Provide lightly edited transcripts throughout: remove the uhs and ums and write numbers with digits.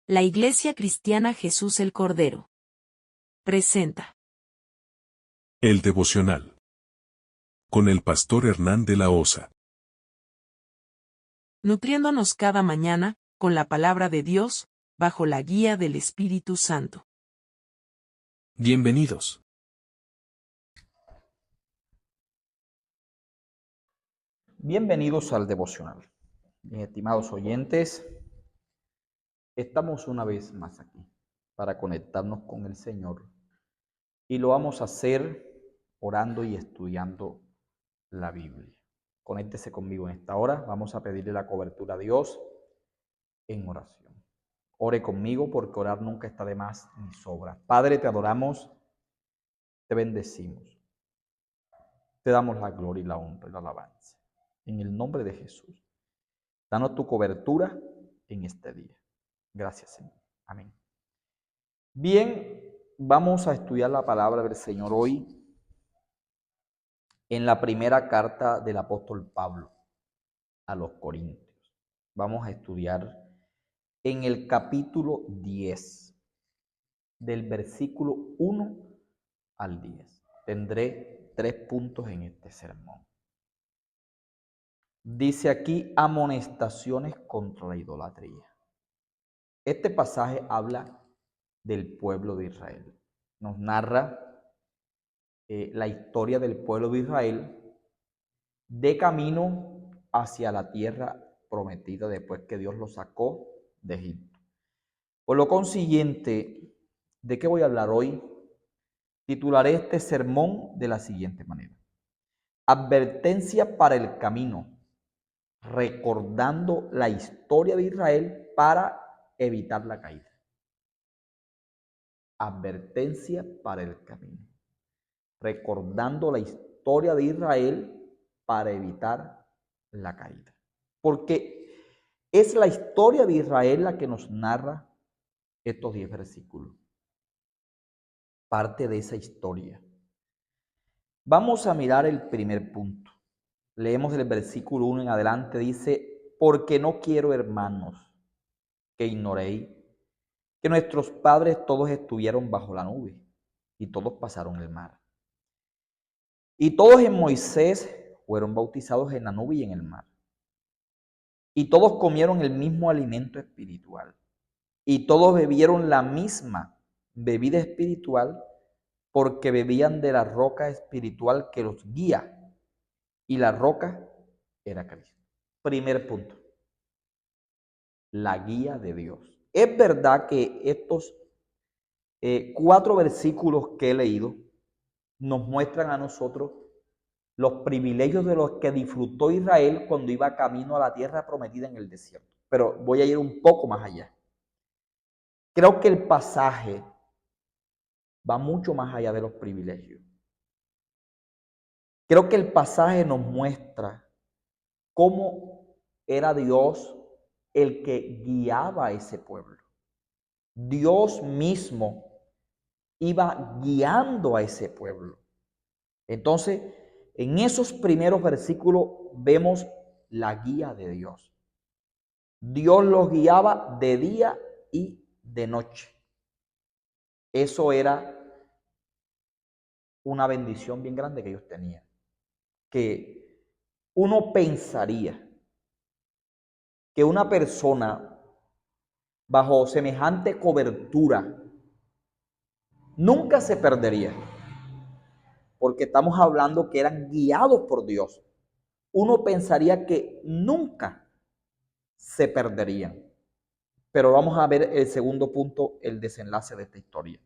La Iglesia Cristiana Jesús el Cordero presenta El devocional con el pastor Hernán de la Osa. nutriéndonos cada mañana con la palabra de Dios, bajo la guía del Espíritu Santo. Bienvenidos. Bienvenidos al devocional. Mis estimados oyentes, estamos una vez más aquí para conectarnos con el Señor y lo vamos a hacer orando y estudiando la Biblia. Conéctese conmigo en esta hora. Vamos a pedirle la cobertura a Dios en oración. Ore conmigo porque orar nunca está de más ni sobra. Padre, te adoramos, te bendecimos, te damos la gloria y la honra y la alabanza. En el nombre de Jesús, danos tu cobertura en este día. Gracias, Señor. Amén. Bien, vamos a estudiar la palabra del Señor hoy en la primera carta del apóstol Pablo a los Corintios. Vamos a estudiar en el capítulo 10, del versículo 1 al 10. Tendré 3 puntos en este sermón. Dice aquí amonestaciones contra la idolatría. Este pasaje habla del pueblo de Israel. Nos narra la historia del pueblo de Israel de camino hacia la tierra prometida después que Dios los sacó de Egipto. Por lo consiguiente, ¿de qué voy a hablar hoy? Titularé este sermón de la siguiente manera: Advertencia para el camino, recordando la historia de Israel para evitar la caída. Advertencia para el camino, recordando la historia de Israel para evitar la caída. Porque es la historia de Israel la que nos narra estos 10 versículos. Parte de esa historia. Vamos a mirar el primer punto. Leemos el versículo 1 en adelante. Dice: porque no quiero, hermanos, que ignoréis que nuestros padres todos estuvieron bajo la nube y todos pasaron el mar. Y todos en Moisés fueron bautizados en la nube y en el mar. Y todos comieron el mismo alimento espiritual. Y todos bebieron la misma bebida espiritual, porque bebían de la roca espiritual que los guía. Y la roca era Cristo. Primer punto: la guía de Dios. Es verdad que estos 4 versículos que he leído nos muestran a nosotros los privilegios de los que disfrutó Israel cuando iba camino a la tierra prometida en el desierto. Pero voy a ir un poco más allá. Creo que el pasaje va mucho más allá de los privilegios. Creo que el pasaje nos muestra cómo era Dios el que guiaba a ese pueblo. Dios mismo iba guiando a ese pueblo. Entonces, en esos primeros versículos vemos la guía de Dios. Dios los guiaba de día y de noche. Eso era una bendición bien grande que ellos tenían. Que uno pensaría que una persona bajo semejante cobertura nunca se perdería, porque estamos hablando que eran guiados por Dios. Uno pensaría que nunca se perderían. Pero vamos a ver el segundo punto, el desenlace de esta historia.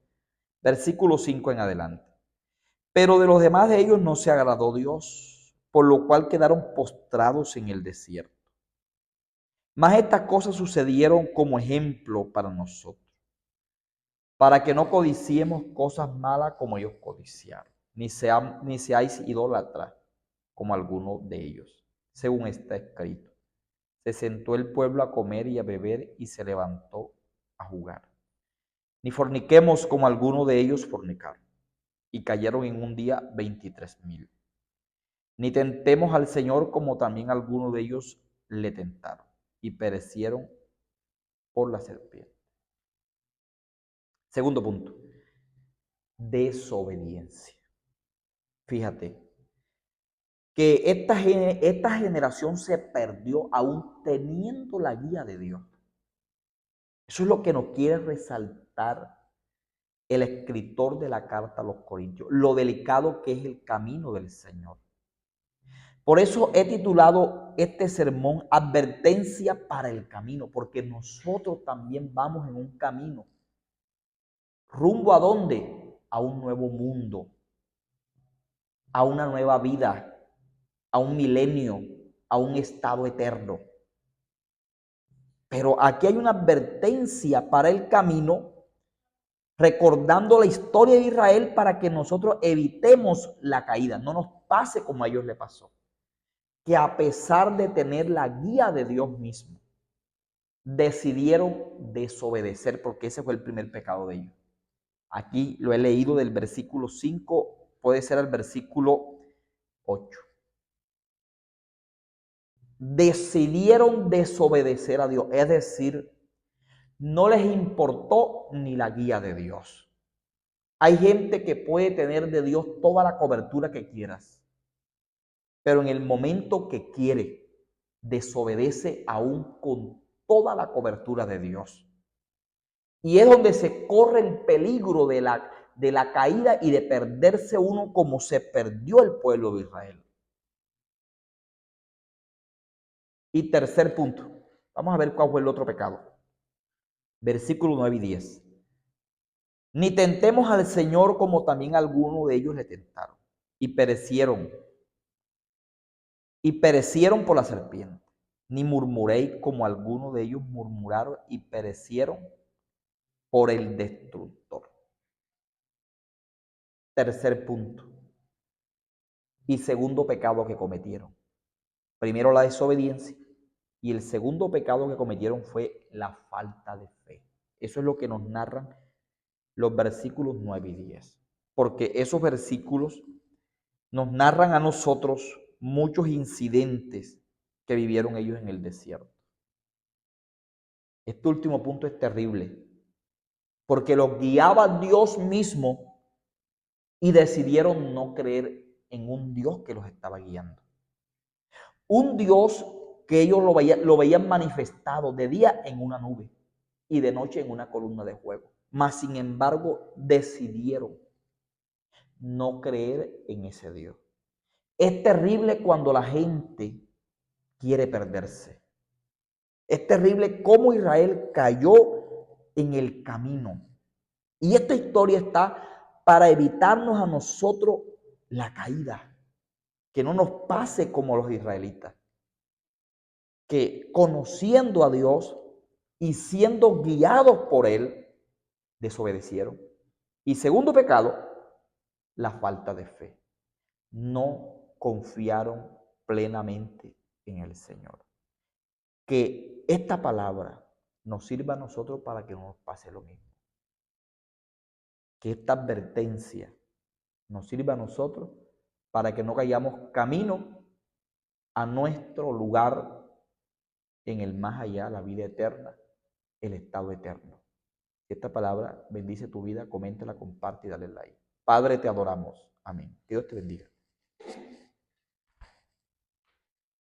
Versículo 5 en adelante. Pero de los demás de ellos no se agradó Dios, por lo cual quedaron postrados en el desierto. Mas estas cosas sucedieron como ejemplo para nosotros, para que no codiciemos cosas malas como ellos codiciaron, ni seáis idólatras como algunos de ellos, según está escrito. Se sentó el pueblo a comer y a beber y se levantó a jugar. Ni forniquemos como algunos de ellos fornicaron, y cayeron en un día 23,000. Ni tentemos al Señor como también algunos de ellos le tentaron, y perecieron por la serpiente. Segundo punto, desobediencia. Fíjate que esta generación se perdió aún teniendo la guía de Dios. Eso es lo que nos quiere resaltar el escritor de la carta a los Corintios, lo delicado que es el camino del Señor. Por eso he titulado este sermón Advertencia para el camino, porque nosotros también vamos en un camino. ¿Rumbo a dónde? A un nuevo mundo, a una nueva vida, a un milenio, a un estado eterno. Pero aquí hay una advertencia para el camino, recordando la historia de Israel para que nosotros evitemos la caída, no nos pase como a ellos le pasó. Que a pesar de tener la guía de Dios mismo, decidieron desobedecer, porque ese fue el primer pecado de ellos. Aquí lo he leído del versículo 5, puede ser el versículo 8. Decidieron desobedecer a Dios, es decir, no les importó ni la guía de Dios. Hay gente que puede tener de Dios toda la cobertura que quieras, pero en el momento que quiere, desobedece aún con toda la cobertura de Dios. Y es donde se corre el peligro de la caída y de perderse uno como se perdió el pueblo de Israel. Y tercer punto, vamos a ver cuál fue el otro pecado. Versículos 9 y 10. Ni tentemos al Señor como también algunos de ellos le tentaron y perecieron. Y perecieron por la serpiente. Ni murmuréis como algunos de ellos murmuraron y perecieron por el destructor. Tercer punto. Y segundo pecado que cometieron. Primero la desobediencia y el segundo pecado que cometieron fue la falta de fe. Eso es lo que nos narran los versículos 9 y 10. Porque esos versículos nos narran a nosotros muchos incidentes que vivieron ellos en el desierto. Este último punto es terrible, porque los guiaba Dios mismo y decidieron no creer en un Dios que los estaba guiando. Un Dios que ellos lo veían manifestado de día en una nube y de noche en una columna de fuego. Mas, sin embargo, decidieron no creer en ese Dios. Es terrible cuando la gente quiere perderse. Es terrible cómo Israel cayó en el camino. Y esta historia está para evitarnos a nosotros la caída. Que no nos pase como los israelitas. Que conociendo a Dios y siendo guiados por Él, desobedecieron. Y segundo pecado, la falta de fe. No confiaron plenamente en el Señor. Que esta palabra nos sirva a nosotros para que no nos pase lo mismo. Que esta advertencia nos sirva a nosotros para que no cayamos camino a nuestro lugar en el más allá, la vida eterna, el estado eterno. Si esta palabra bendice tu vida, coméntala, comparte y dale like. Padre, te adoramos. Amén. Que Dios te bendiga.